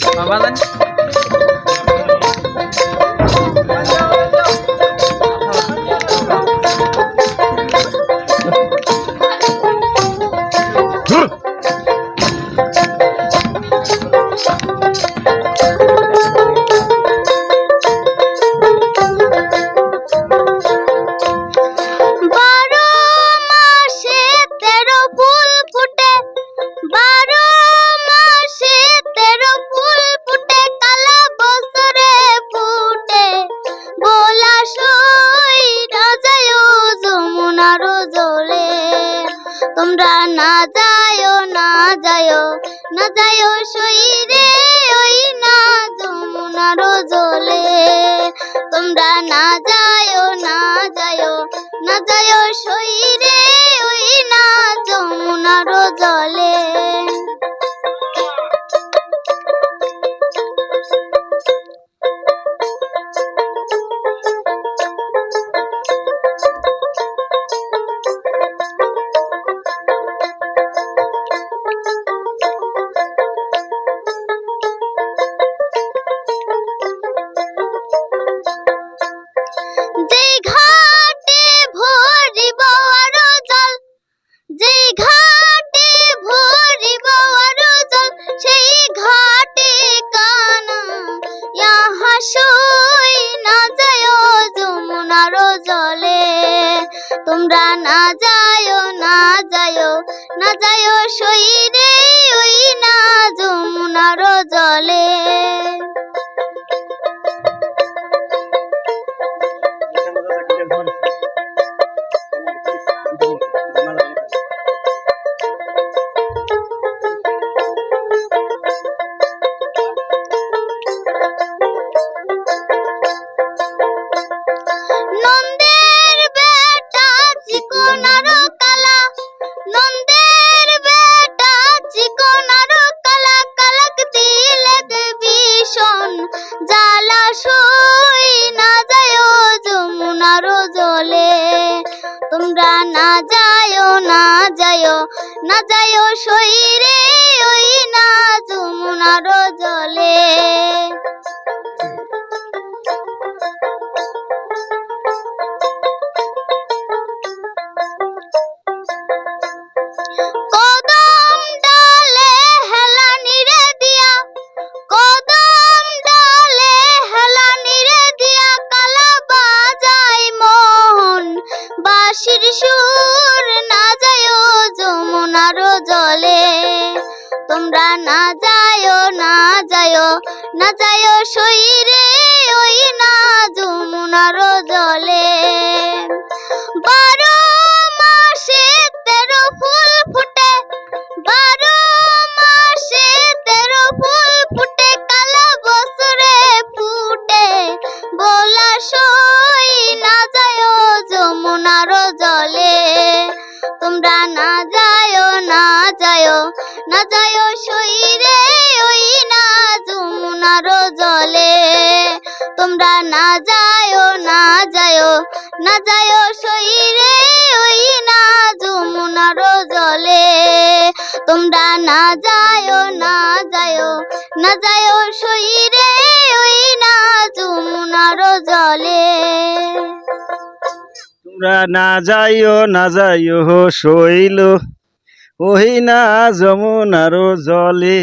বাজান তোমরা না যায়ও না যায়ও না যায়ও সইরে ওই না যমুনার জলে তোমরা না যায়ও না যায়ও না যায়ও সইরে ওই না যমুনার জলে তোমরা না যায়ও না যায়ও না যায়ও সইরে ওই না যমুনার জলে তোমরা না যায়ও না যায়ও না যায়ও সইরে ওই না যমুনার জলে কদম ডালে হেলা নিরে দিয়া কদম ডালে হেলা নিরে দিয়া কালা বাজায় মোহন বাঁশির সুর না যায়ও যমুনার জলে তোমরা না যায়ও না যায়ও না যায়ও সইরে ওই না যমুনার জলে 12 মাসে 13 ফুল ফুটে 12 মাসে 13 ফুল ফুটে কালা বছরে ফুটে বলা সই না যায়ও যমুনার জলে তোমরা না যায়ও না যায়ও না যায়ও সইরে ওই না যমুনার জলে তোমরা না যায়ও না যায়ও না যায়ও সইরে ওই না যমুনার জলে তোমরা না যায়ও না যায়ও না যায়ও সইরে ওই না যমুনার জলে তোমরা না যাইও সইল ওই না যমুনার জলে।